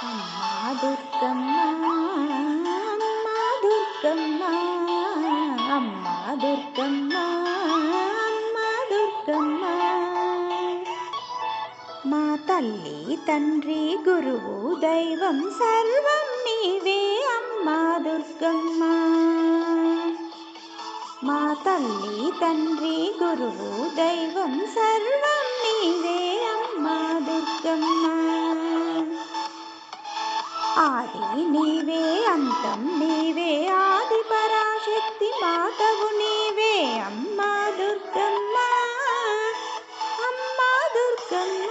అమ్మా దుర్గమ్మ అమ్మా దుర్గమ్మ అమ్మా దుర్గమ్మ అమ్మా దుర్గమ్మ మా తల్లి తండ్రి గురువు దైవం సర్వం నీవే అమ్మా దుర్గమ్మ మా తల్లి తండ్రి గురువు దైవం సర్వం నీవే అమ్మా దుర్గమ్మ ఆది నీవే అంతం నీవే ఆది పరాశక్తి మాతవు నీవే అమ్మా దుర్గమ్మ అమ్మా దుర్గమ్మ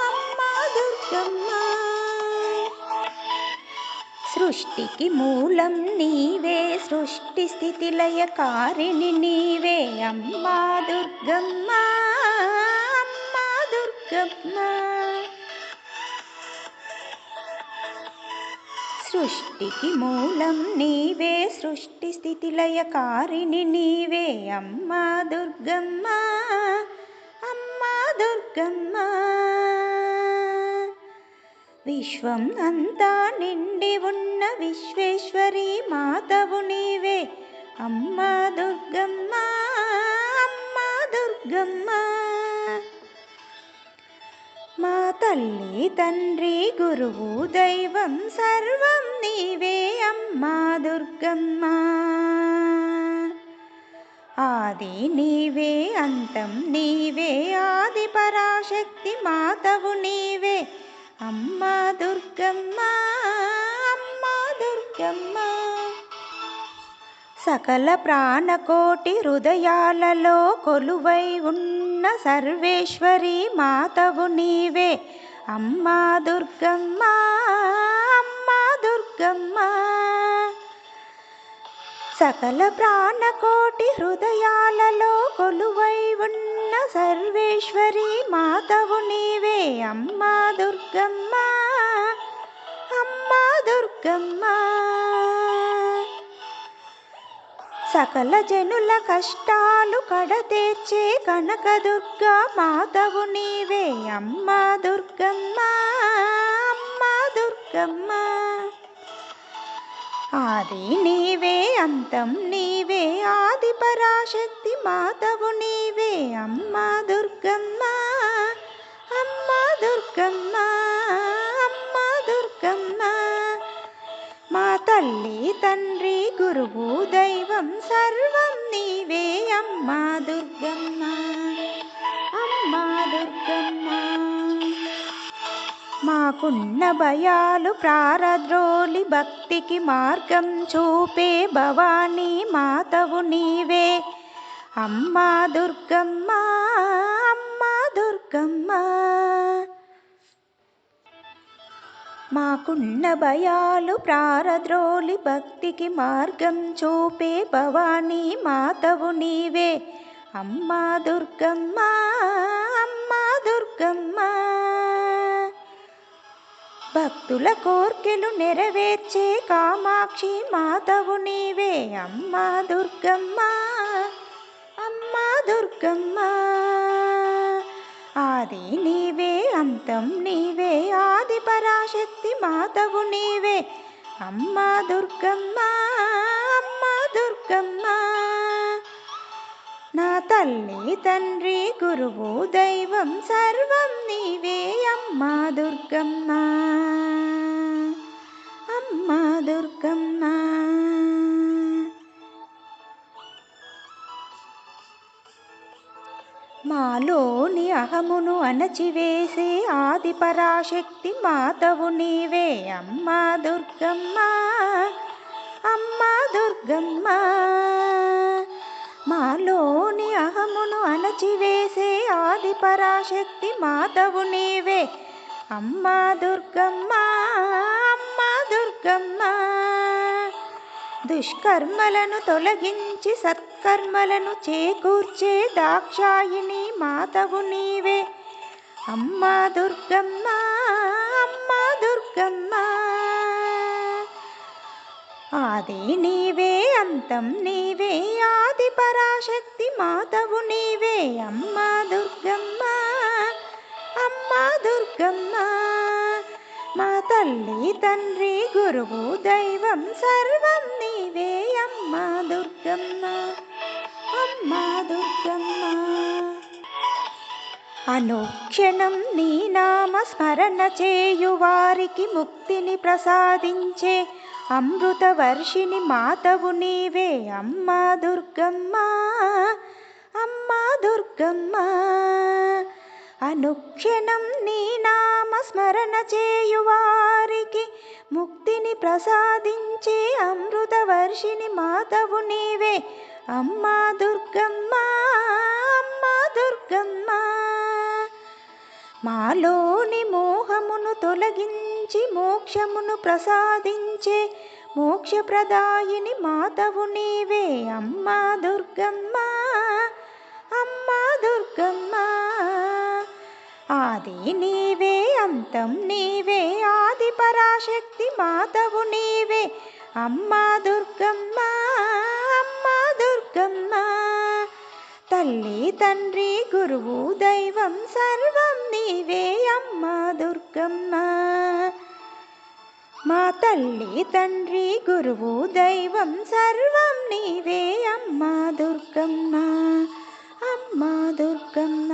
అమ్మా దుర్గమ్మ సృష్టికి మూలం నీవే సృష్టి స్థితి లయకారిణి నీవే అమ్మా దుర్గమ్మ అమ్మా దుర్గమ్మ సృష్టికి మూలం నీవే సృష్టి స్థితి లయకారిణి నీవే అమ్మా దుర్గమ్మ అమ్మా దుర్గమ్మ విశ్వం అంతా నిండి ఉన్న విశ్వేశ్వరి మాతవు నీవే అమ్మా దుర్గమ్మ అమ్మా దుర్గమ్మ మా తల్లి తండ్రి గురువు దైవం సర్వం నీవే అమ్మా దుర్గమ్మ ఆది నీవే అంతం నీవే ఆది పరాశక్తి మాతవు నీవే అమ్మా దుర్గమ్మ అమ్మా దుర్గమ్మ సకల ప్రాణకోటి హృదయాలలో కొలువై ఉన్న సర్వేశ్వరి మాతవు నీవే అమ్మా దుర్గమ్మ అమ్మా దుర్గమ్మ సకల ప్రాణకోటి హృదయాలలో కొలువై ఉన్న సర్వేశ్వరి మాతవు నీవే అమ్మా దుర్గమ్మ అమ్మా దుర్గమ్మ సకల జనుల కష్టాలు కడతీర్చే కనకదుర్గా మాతవు నీవే అమ్మా దుర్గమ్మ అమ్మా దుర్గమ్మ ఆది నీవే అంతం నీవే ఆది పరాశక్తి మాతవు నీవే అమ్మా దుర్గమ్మ అమ్మా దుర్గమ్మ అమ్మా దుర్గమ్మ మా తల్లి తండ్రి గురువు దైవం సర్వం నీవే అమ్మా దుర్గమ్మ అమ్మా దుర్గమ్మ మాకున్న భయాలు ప్రారద్రోలి భక్తికి మార్గం చూపే భవానీ మాతవు నీవే అమ్మా దుర్గమ్మ అమ్మా దుర్గమ్మ మాకున్న భయాలు ప్రారద్రోలి భక్తికి మార్గం చూపే భవానీ మాతవు నీవే అమ్మా దుర్గమ్మ అమ్మా దుర్గమ్మ భక్తుల కోర్కెలు నెరవేర్చే కామాక్షి మాతవు నీవే అమ్మా దుర్గమ్మ అమ్మా దుర్గమ్మ ఆది నీవే అంతం నీవే ఆది పరాశక్తి మాతవు నీవే అమ్మా దుర్గమ్మ అమ్మా దుర్గమ్మ నా తల్లి తండ్రి గురువు దైవం సర్వం నీవే అమ్మా దుర్గమ్మ అమ్మా దుర్గమ్మ మాలోని అహమును అణచివేసే ఆది పరాశక్తి మాతవు నీవే అమ్మా దుర్గమ్మ అమ్మా దుర్గమ్మ మాలోని అహమును అణచివేసే ఆది పరాశక్తి మాతవు నీవే అమ్మా దుర్గమ్మ అమ్మా దుర్గమ్మ దుష్కర్మలను తొలగించి సత్కర్మలను చేకూర్చే దాక్షాయిని మాతవు నీవే అమ్మా దుర్గమ్మ అమ్మా దుర్గమ్మ ఆది నీవే అంతం నీవే ఆది పరాశక్తి మాతవు నీవే అమ్మా దుర్గమ్మ అమ్మా దుర్గమ్మ మాత తల్లి తండ్రి గురువు దైవం సర్వం నీవే అమ్మా దుర్గమ్మ, అమ్మా దుర్గమ్మ. అనుక్షణం నీ నామ స్మరణ చేయు వారికి ముక్తిని ప్రసాదించే అమృత వర్షిణి మాతవు నీవే అమ్మా దుర్గమ్మ, అమ్మా దుర్గమ్మ. అనుక్షణం నీ నామ స్మరణ చేయు వారికి ముక్తిని ప్రసాదించే అమృత వర్షిణి మాతవు నీవే అమ్మా దుర్గమ్మ, అమ్మా దుర్గమ్మ. మాలోని మోహమును తొలగించి మోక్షమును ప్రసాదించే మోక్షప్రదాయిని మాతవు నీవే అమ్మా దుర్గమ్మ, అమ్మా దుర్గమ్మ. ఆది నీవే అంతం నీవే ఆది పరాశక్తి మాతవు నీవే అమ్మా దుర్గమ్మ, అమ్మా దుర్గమ్మ. తల్లి తండ్రి గురువు దైవం సర్వం నీవే అమ్మా దుర్గమ్మ. మా తల్లి తండ్రి గురువు దైవం సర్వం నీవే అమ్మా దుర్గమ్మ, అమ్మా దుర్గమ్మ.